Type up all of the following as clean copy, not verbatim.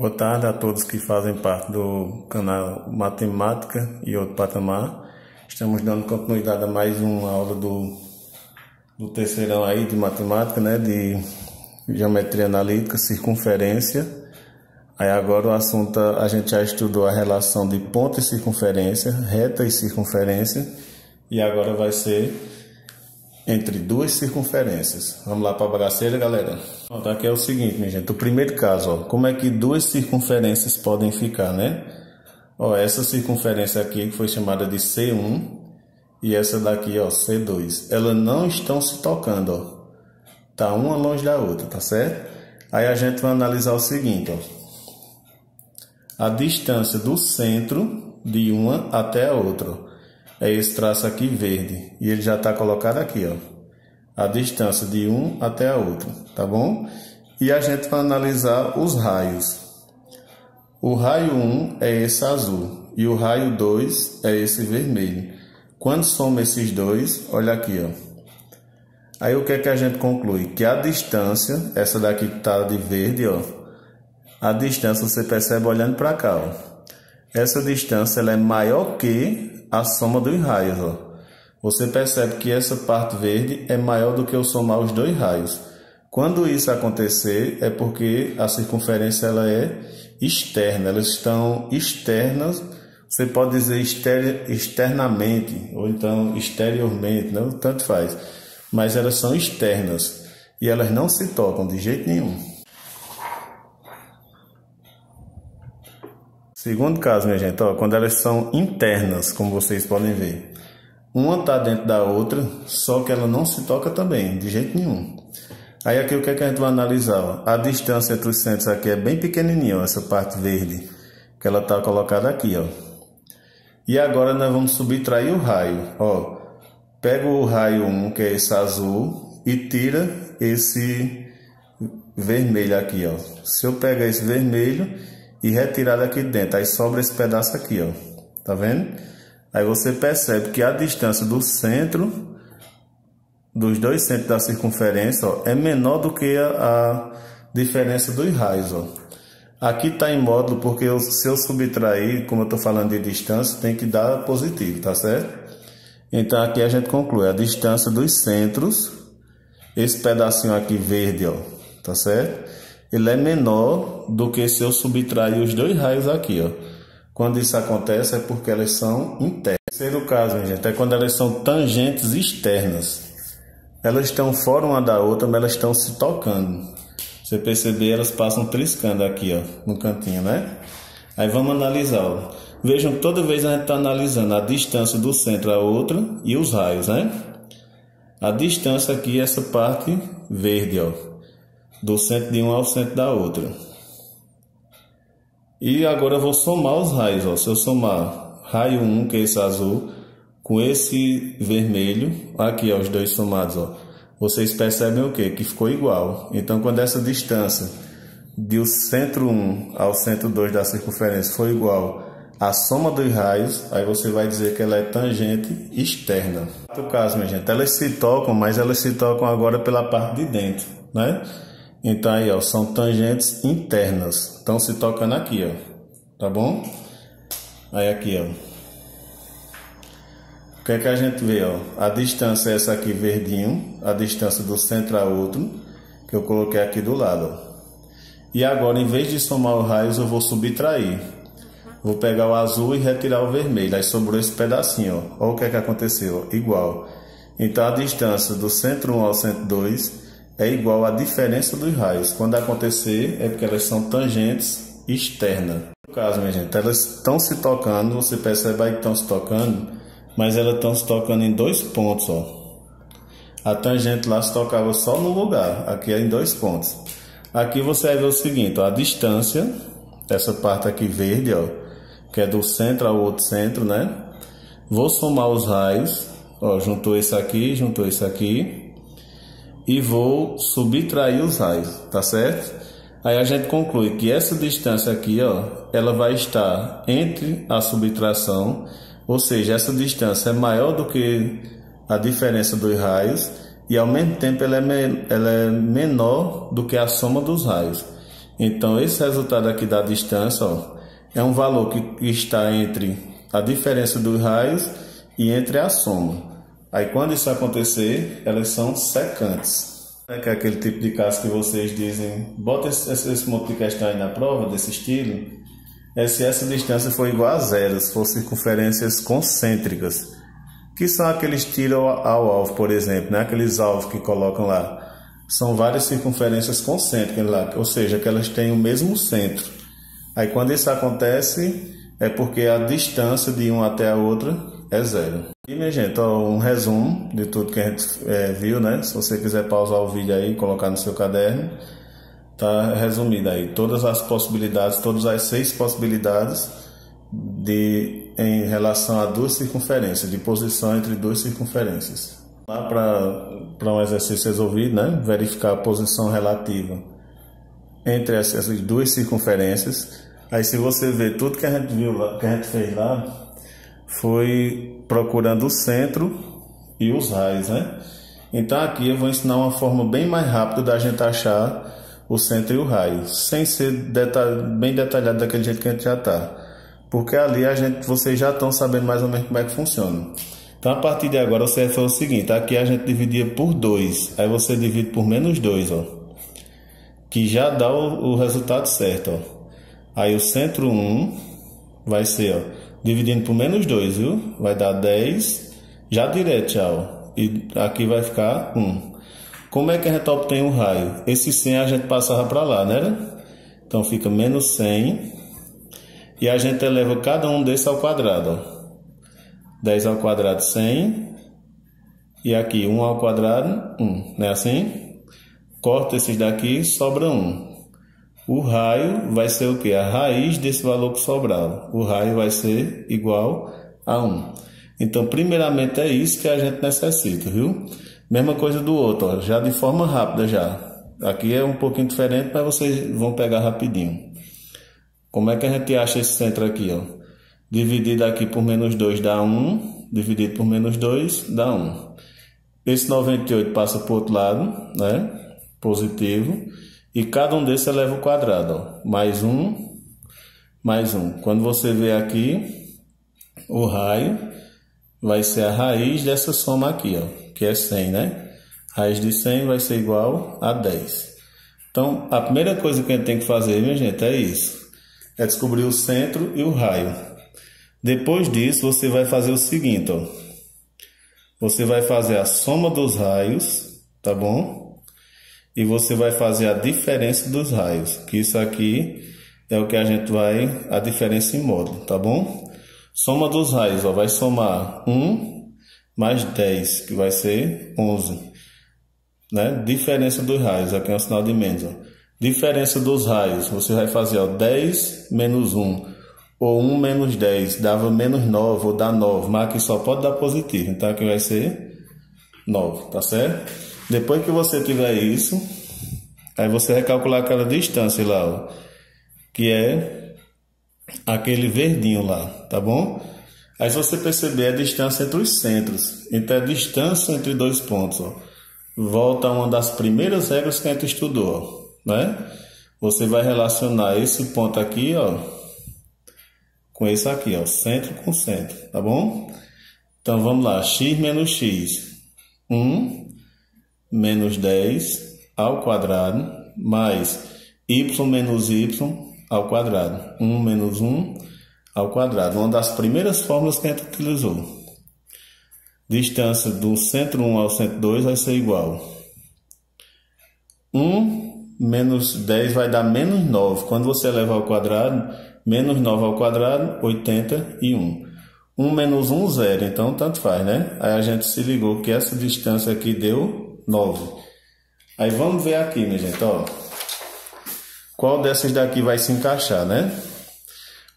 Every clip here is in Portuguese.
Boa tarde a todos que fazem parte do canal Matemática e Outro Patamar. Estamos dando continuidade a mais uma aula do terceirão aí de matemática, né? De geometria analítica, circunferência. Aí agora o assunto, a gente já estudou a relação de ponto e circunferência, reta e circunferência. E agora vai ser entre duas circunferências. Vamos lá para a bagaceira, galera. Pronto, aqui é o seguinte, minha gente. O primeiro caso, ó, como é que duas circunferências podem ficar, né? Ó, essa circunferência aqui que foi chamada de C1 e essa daqui, ó, C2. Elas não estão se tocando, ó. Tá uma longe da outra, tá certo? Aí a gente vai analisar o seguinte, ó. A distância do centro de uma até a outra. É esse traço aqui verde. E ele já está colocado aqui, ó. A distância de um até a outra, tá bom? E a gente vai analisar os raios. O raio 1 é esse azul. E o raio 2 é esse vermelho. Quando soma esses dois, olha aqui, ó. Aí o que é que a gente conclui? Que a distância, essa daqui que está de verde, ó. A distância você percebe olhando para cá, ó. Essa distância ela é maior que a soma dos raios, ó. Você percebe que essa parte verde é maior do que o somar os dois raios. Quando isso acontecer, é porque a circunferência ela é externa. Elas estão externas, você pode dizer externamente, ou então exteriormente, não? Tanto faz. Mas elas são externas e elas não se tocam de jeito nenhum. Segundo caso, minha gente, ó, quando elas são internas, como vocês podem ver. Uma está dentro da outra, só que ela não se toca também, de jeito nenhum. Aí aqui o que é que a gente vai analisar? Ó? A distância entre os centros aqui é bem pequenininha, ó, essa parte verde, que ela está colocada aqui, ó. E agora nós vamos subtrair o raio. Ó. Pega o raio 1, que é esse azul, e tira esse vermelho aqui, ó. Se eu pegar esse vermelho e retirar daqui de dentro, aí sobra esse pedaço aqui, ó. Tá vendo? Aí você percebe que a distância do centro, dos dois centros da circunferência, ó, é menor do que a diferença dos raios, ó. Aqui está em módulo porque se eu subtrair, como eu estou falando de distância, tem que dar positivo, tá certo? Então aqui a gente conclui a distância dos centros, esse pedacinho aqui verde, ó, tá certo? Ele é menor do que se eu subtrair os dois raios aqui, ó. Quando isso acontece é porque elas são internas. O terceiro caso, minha gente, é quando elas são tangentes externas. Elas estão fora uma da outra, mas elas estão se tocando. Você perceber, elas passam triscando aqui, ó, no cantinho, né? Aí vamos analisar, ó. Vejam que toda vez a gente está analisando a distância do centro a outra e os raios, né? A distância aqui é essa parte verde, ó. Do centro de uma ao centro da outra. E agora eu vou somar os raios, ó. Se eu somar raio 1, que é esse azul, com esse vermelho, aqui, ó, os dois somados, ó. Vocês percebem o quê? Que ficou igual. Então, quando essa distância do centro 1 ao centro 2 da circunferência for igual à soma dos raios, aí você vai dizer que ela é tangente externa. No caso, minha gente, elas se tocam, mas elas se tocam agora pela parte de dentro, né? Então aí, ó, são tangentes internas. Estão se tocando aqui, ó. Tá bom? Aí aqui, ó. O que é que a gente vê, ó? A distância é essa aqui, verdinho. A distância do centro a outro, que eu coloquei aqui do lado, ó. E agora, em vez de somar os raios, eu vou subtrair. Vou pegar o azul e retirar o vermelho. Aí sobrou esse pedacinho, ó. Olha o que é que aconteceu, ó. Igual. Então, a distância do centro 1 ao centro 2 é igual à diferença dos raios. Quando acontecer, é porque elas são tangentes externas. No caso, minha gente, elas estão se tocando, você percebe aí que estão se tocando, mas elas estão se tocando em dois pontos, ó. A tangente lá se tocava só no lugar, aqui é em dois pontos. Aqui você vai ver o seguinte, ó, a distância, essa parte aqui verde, ó, que é do centro ao outro centro, né? Vou somar os raios, ó, juntou esse aqui, e vou subtrair os raios, tá certo? Aí a gente conclui que essa distância aqui, ó, ela vai estar entre a subtração, ou seja, essa distância é maior do que a diferença dos raios e ao mesmo tempo ela é menor do que a soma dos raios. Então esse resultado aqui da distância, ó, é um valor que está entre a diferença dos raios e entre a soma. Aí quando isso acontecer, elas são secantes. Que é aquele tipo de caso que vocês dizem, bota esse monte de questão aí na prova, desse estilo, é se essa distância for igual a zero, se for circunferências concêntricas, que são aqueles tiros ao alvo, por exemplo, né? Aqueles alvos que colocam lá. São várias circunferências concêntricas lá, ou seja, que elas têm o mesmo centro. Aí quando isso acontece, é porque a distância de uma até a outra é zero. E, minha gente, ó, um resumo de tudo que a gente viu, né? Se você quiser pausar o vídeo aí e colocar no seu caderno, tá resumido aí. Todas as possibilidades, todas as 6 possibilidades em relação a duas circunferências, de posição entre duas circunferências. Lá para um exercício resolvido, né? Verificar a posição relativa entre essas duas circunferências. Aí se você ver tudo que a gente viu lá, que a gente fez lá, foi procurando o centro e os raios, né? Então aqui eu vou ensinar uma forma bem mais rápida da gente achar o centro e o raio, sem ser bem detalhado daquele jeito que a gente já está. Porque ali vocês já estão sabendo mais ou menos como é que funciona. Então a partir de agora você vai fazer o seguinte, aqui a gente dividia por 2, aí você divide por menos 2, ó, que já dá o resultado certo, ó. Aí o centro 1 vai ser, ó, dividindo por menos 2, viu? Vai dar 10, já direto, já, ó. E aqui vai ficar 1. Como é que a gente obtém o raio? Esse 100 a gente passava para lá, né? Então fica menos 100. E a gente eleva cada um desses ao quadrado, ó. 10 ao quadrado, 100. E aqui, 1 ao quadrado, 1. Não é assim? Corta esses daqui, sobra 1. O raio vai ser o quê? A raiz desse valor que sobrava. O raio vai ser igual a 1. Então, primeiramente é isso que a gente necessita, viu? Mesma coisa do outro, ó, já de forma rápida já. Aqui é um pouquinho diferente, mas vocês vão pegar rapidinho. Como é que a gente acha esse centro aqui, ó? Dividido aqui por menos 2 dá 1. Dividido por menos 2 dá 1. Esse 98 passa para o outro lado, né? Positivo. E cada um desses eleva ao quadrado, ó. Mais 1, mais 1. Quando você vê aqui, o raio vai ser a raiz dessa soma aqui, ó, que é 100, né? Raiz de 100 vai ser igual a 10. Então, a primeira coisa que a gente tem que fazer, minha gente, é isso. É descobrir o centro e o raio. Depois disso, você vai fazer o seguinte, ó. Você vai fazer a soma dos raios, tá bom? E você vai fazer a diferença dos raios, que isso aqui é o que a gente vai, a diferença em módulo, tá bom? Soma dos raios, ó, vai somar 1 mais 10, que vai ser 11, né? Diferença dos raios, aqui é um sinal de menos, ó. Diferença dos raios, você vai fazer, ó, 10 menos 1, ou 1 menos 10, dava menos 9, ou dá 9, mas aqui só pode dar positivo, então aqui vai ser 9, tá certo? Depois que você tiver isso, aí você vai calcular aquela distância lá, ó, que é aquele verdinho lá, tá bom? Aí se você perceber a distância entre os centros, então a distância entre dois pontos, ó, volta a uma das primeiras regras que a gente estudou, ó, né? Você vai relacionar esse ponto aqui, ó, com esse aqui, ó, centro com centro, tá bom? Então vamos lá, x menos x, 1 menos 10 ao quadrado, mais y menos y ao quadrado, 1 menos 1 ao quadrado, uma das primeiras fórmulas que a gente utilizou. Distância do centro 1 ao centro 2 vai ser igual 1 menos 10 vai dar menos 9, quando você levar ao quadrado, menos 9 ao quadrado, 81. 1 menos 1, 0, então tanto faz, né? Aí a gente se ligou que essa distância aqui deu 9. Aí vamos ver aqui, minha gente, ó. Qual dessas daqui vai se encaixar, né?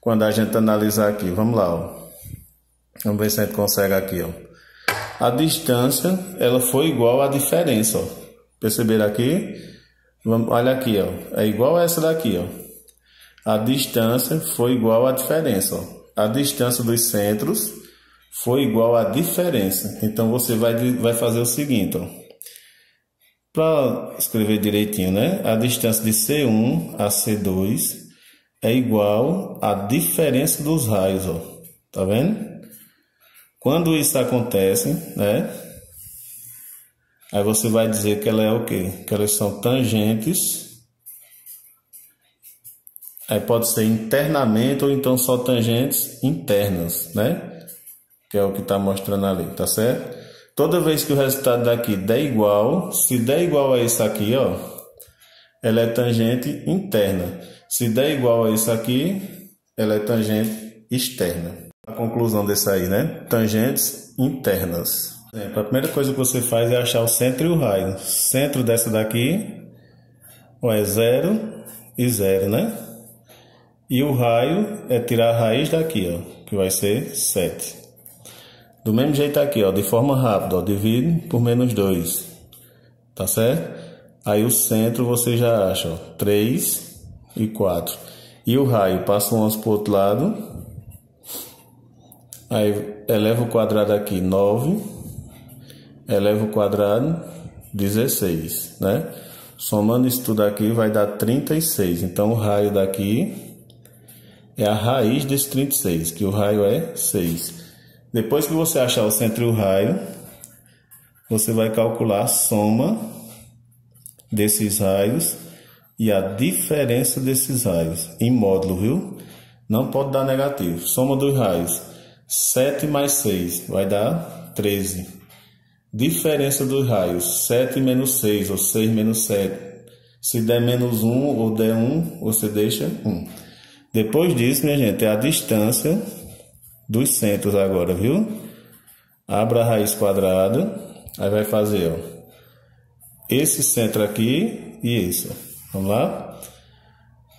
Quando a gente analisar aqui, vamos lá, ó. Vamos ver se a gente consegue aqui, ó. A distância, ela foi igual à diferença, ó. Perceberam aqui? Olha aqui, ó. É igual a essa daqui, ó. A distância foi igual à diferença, ó. A distância dos centros foi igual à diferença. Então, você vai fazer o seguinte, ó. Para escrever direitinho, né? A distância de C1 a C2 é igual à diferença dos raios, ó. Tá vendo? Quando isso acontece, né? Aí você vai dizer que ela é o quê? Que elas são tangentes. Aí pode ser internamente ou então só tangentes internas, né? Que é o que está mostrando ali, tá certo? Toda vez que o resultado daqui der igual, se der igual a isso aqui, ó, ela é tangente interna. Se der igual a isso aqui, ela é tangente externa. A conclusão desse aí, né? Tangentes internas. A primeira coisa que você faz é achar o centro e o raio. O centro dessa daqui é 0 e 0, né? E o raio é tirar a raiz daqui, ó, que vai ser 7. Do mesmo jeito aqui, ó, de forma rápida, ó, divide por menos 2. Tá certo? Aí o centro você já acha, ó, 3 e 4. E o raio passa o 11 para o outro lado. Aí eleva o quadrado aqui, 9. Eleva o quadrado, 16, né? Somando isso tudo aqui vai dar 36. Então o raio daqui é a raiz desse 36, que o raio é 6. Depois que você achar o centro e o raio, você vai calcular a soma desses raios e a diferença desses raios em módulo, viu? Não pode dar negativo. Soma dos raios, 7 mais 6 vai dar 13. Diferença dos raios, 7 menos 6 ou 6 menos 7. Se der menos 1 ou der 1, você deixa 1. Depois disso, minha gente, é a distância dos centros agora, viu? Abra a raiz quadrada, aí vai fazer, ó, esse centro aqui e esse, ó. Vamos lá?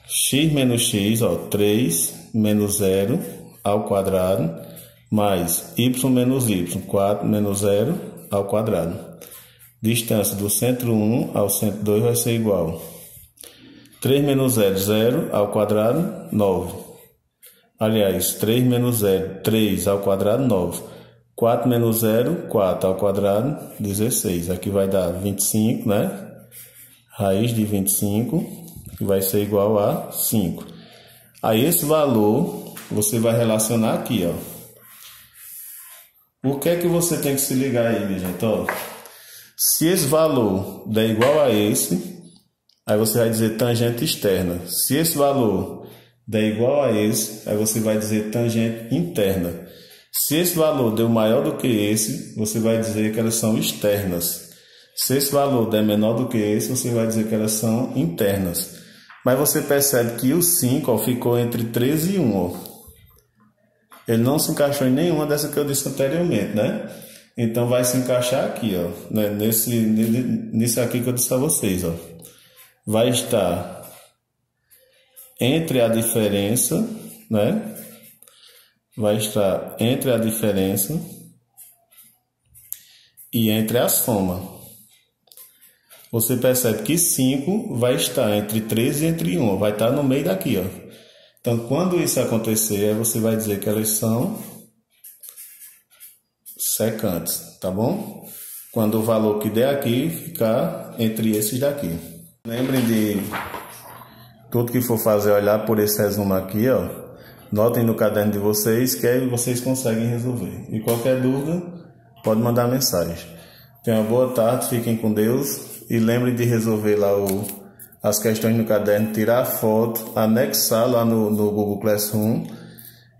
X menos x, ó, 3 menos 0 ao quadrado, mais y menos y, 4 menos 0 ao quadrado. Distância do centro 1 ao centro 2 vai ser igual 3 menos 0, 0 ao quadrado, 9. Aliás, 3 menos 0, 3 ao quadrado, 9. 4 menos 0, 4 ao quadrado, 16. Aqui vai dar 25, né? Raiz de 25, que vai ser igual a 5. Aí esse valor, você vai relacionar aqui, ó. O que é que você tem que se ligar aí, minha gente? Ó, se esse valor der igual a esse, aí você vai dizer tangente externa. Se esse valor der igual a esse, aí você vai dizer tangente interna. Se esse valor deu maior do que esse, você vai dizer que elas são externas. Se esse valor der menor do que esse, você vai dizer que elas são internas. Mas você percebe que o 5, ó, ficou entre 13 e 1. Ó. Ele não se encaixou em nenhuma dessa que eu disse anteriormente, né? Então vai se encaixar aqui, ó, né? Nisso aqui que eu disse a vocês, ó. Vai estar entre a diferença, né? Vai estar entre a diferença e entre a soma. Você percebe que 5 vai estar entre 13 e entre 1, vai estar no meio daqui, ó. Então, quando isso acontecer, você vai dizer que elas são secantes, tá bom? Quando o valor que der aqui ficar entre esses daqui. Lembrem de tudo que for fazer, olhar por esse resumo aqui, ó. Notem no caderno de vocês que aí vocês conseguem resolver. E qualquer dúvida, pode mandar mensagem. Tenham uma boa tarde, fiquem com Deus. E lembrem de resolver lá as questões no caderno, tirar a foto, anexar lá no Google Classroom.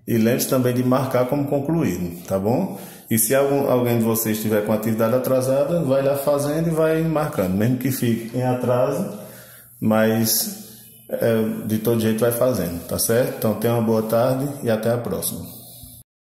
E lembre-se também de marcar como concluído, tá bom? E se alguém de vocês estiver com atividade atrasada, vai lá fazendo e vai marcando. Mesmo que fique em atraso, mas de todo jeito vai fazendo, tá certo? Então tenha uma boa tarde e até a próxima.